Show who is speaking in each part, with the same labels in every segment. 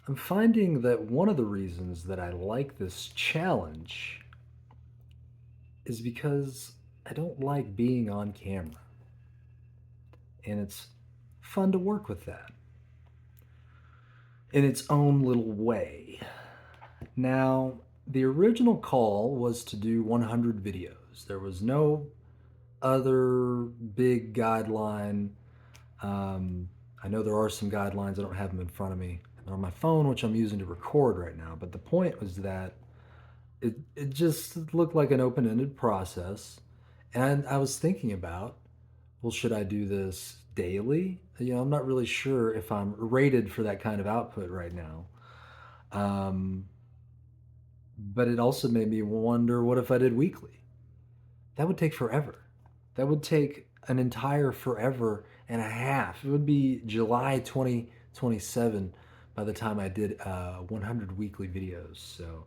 Speaker 1: I'm finding that one of the reasons that I like this challenge is because I don't like being on camera, and it's fun to work with that in its own little way. Now, the original call was to do 100 videos. There was no other big guideline. Um, I know there are some guidelines. I don't have them in front of me. They're on my phone, which I'm using to record right now. But the point was that it just looked like an open-ended process. And I was thinking about, well, should I do this daily? I'm not really sure if I'm rated for that kind of output right now. Um, but it also made me wonder, what if I did weekly? That would take forever. That would take an entire forever and a half. It would be July 2027 by the time I did 100 weekly videos. So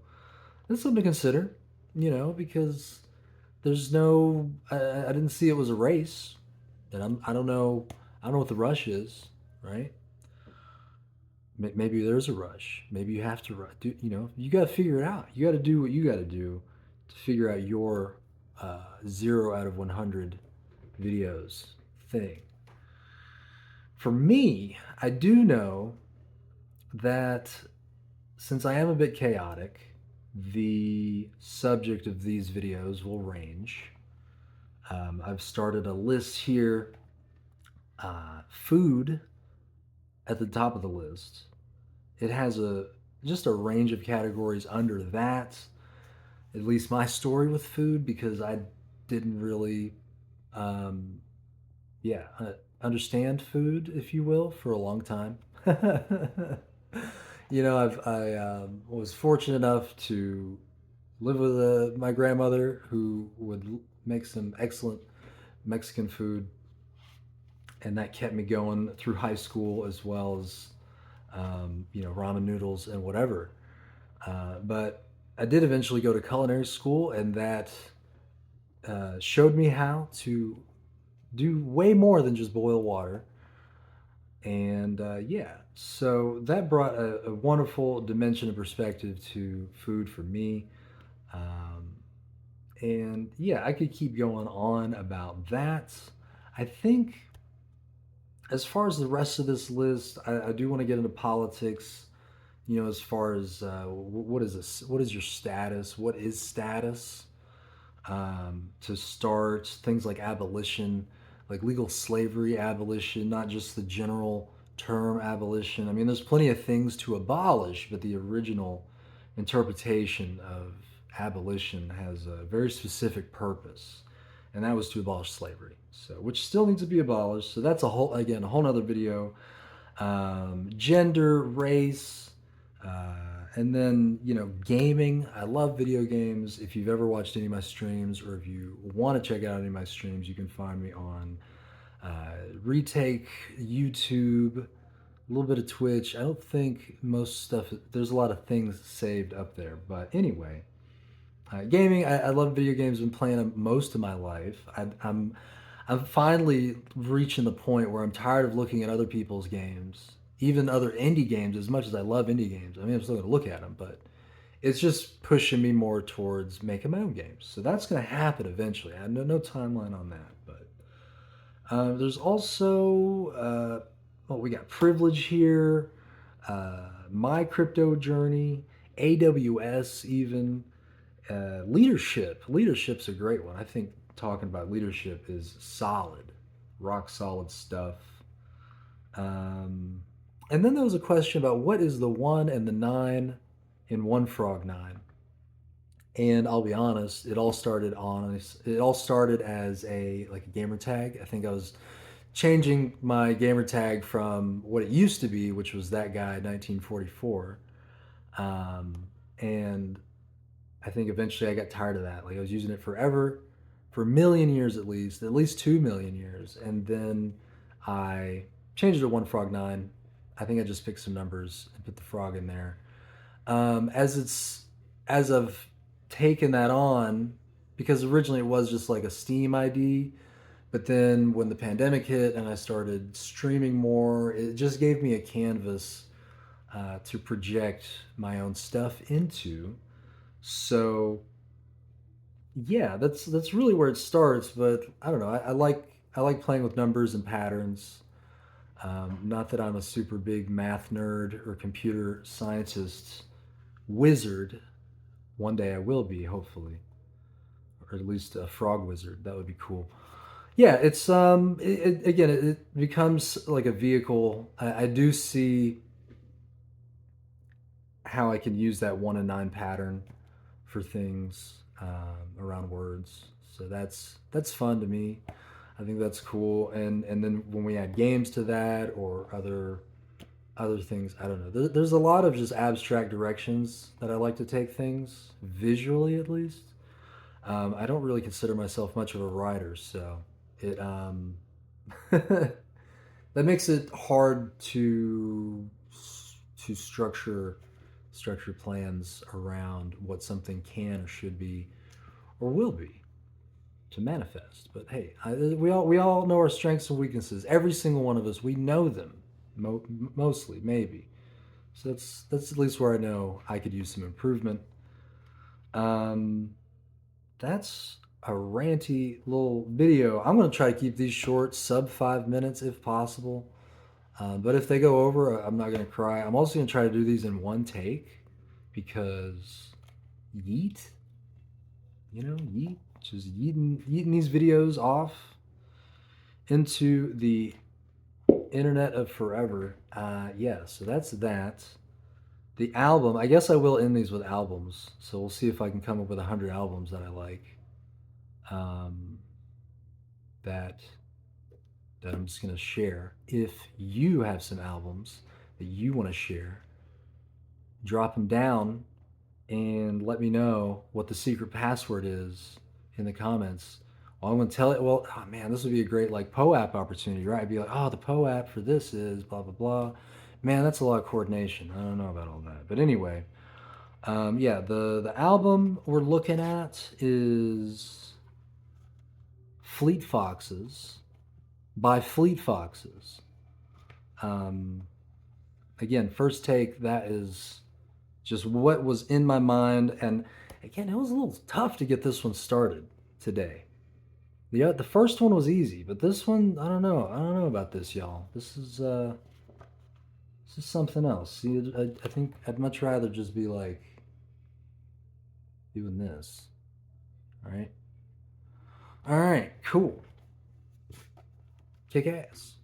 Speaker 1: that's something to consider, because there's no, I didn't see it was a race. And I don't know what the rush is, right? Maybe there's a rush. Maybe you have to rush. You got to figure it out. You got to do what you got to do to figure out your 0 out of 100 videos thing. For me, I do know that since I am a bit chaotic, the subject of these videos will range. I've started a list here. Food at the top of the list. It has a just a range of categories under that. At least my story with food, because I didn't really, um, yeah, understand food, if you will, for a long time. I was fortunate enough to live with my grandmother who would make some excellent Mexican food, and that kept me going through high school as well as ramen noodles and whatever. But I did eventually go to culinary school, and that showed me how to do way more than just boil water. And yeah, so that brought a wonderful dimension of perspective to food for me. Um, and yeah, I could keep going on about that. I think as far as the rest of this list, I do want to get into politics. As far as what is this? What is your status? What is status? To start, things like abolition, like legal slavery abolition, not just the general term abolition. I mean, there's plenty of things to abolish, but the original interpretation of abolition has a very specific purpose, and that was to abolish slavery. So, which still needs to be abolished. So that's a whole nother video. Gender, race, uh, and then, gaming. I love video games. If you've ever watched any of my streams, or if you want to check out any of my streams, you can find me on Retake, YouTube, a little bit of Twitch. I don't think most stuff, there's a lot of things saved up there. But anyway, gaming, I love video games. I've been playing them most of my life. I'm finally reaching the point where I'm tired of looking at other people's games, even other indie games. As much as I love indie games, I mean, I'm still going to look at them, but it's just pushing me more towards making my own games. So that's going to happen eventually. I have no timeline on that, but there's also we got privilege here, my crypto journey, AWS even. Leadership. Leadership's a great one. I think talking about leadership is solid, rock solid stuff. Um, and then there was a question about what is the one and the nine in One Frog Nine. And I'll be honest, it all started as a gamer tag. I think I was changing my gamer tag from what it used to be, which was that guy 1944. Um, and I think eventually I got tired of that. Like I was using it forever, for a million years at least 2 million years, and then I changed it to One Frog Nine. I think I just picked some numbers and put the frog in there. As I've taken that on, because originally it was just like a Steam ID, but then when the pandemic hit and I started streaming more, it just gave me a canvas to project my own stuff into. So yeah, that's really where it starts. But I don't know. I like playing with numbers and patterns. Not that I'm a super big math nerd or computer scientist wizard. One day I will be, hopefully, or at least a frog wizard. That would be cool. Yeah, it's again, it becomes like a vehicle. I do see how I can use that 1 and 9 pattern for things around words. So that's fun to me. I think that's cool. And then when we add games to that or other things, I don't know. There's a lot of just abstract directions that I like to take things visually, at least. I don't really consider myself much of a writer, so it that makes it hard to structure plans around what something can or should be or will be to manifest. But hey, we all know our strengths and weaknesses. Every single one of us, we know them, mostly maybe. So that's at least where I know I could use some improvement. Um, that's a ranty little video. I'm gonna try to keep these short, sub 5 minutes if possible. But if they go over, I'm not gonna cry. I'm also gonna try to do these in one take because yeet, yeet, just yeeting these videos off into the internet of forever. Yeah, so that's that. The album, I guess I will end these with albums. So we'll see if I can come up with 100 albums that I like. Um, that that I'm just gonna share. If you have some albums that you want to share, drop them down and let me know what the secret password is in the comments. Well, I'm gonna tell it. Well, oh man, this would be a great like POAP opportunity, right? I'd be like, oh, the POAP for this is blah blah blah. Man, that's a lot of coordination. I don't know about all that, but anyway, yeah, the album we're looking at is Fleet Foxes by Fleet Foxes. Um, Again, first take, that is just what was in my mind. And again, it was a little tough to get this one started today. The first one was easy, but this one, I don't know. I don't know about this, y'all. This is something else. See, I think I'd much rather just be like doing this. All right. All right. Cool. Kick ass.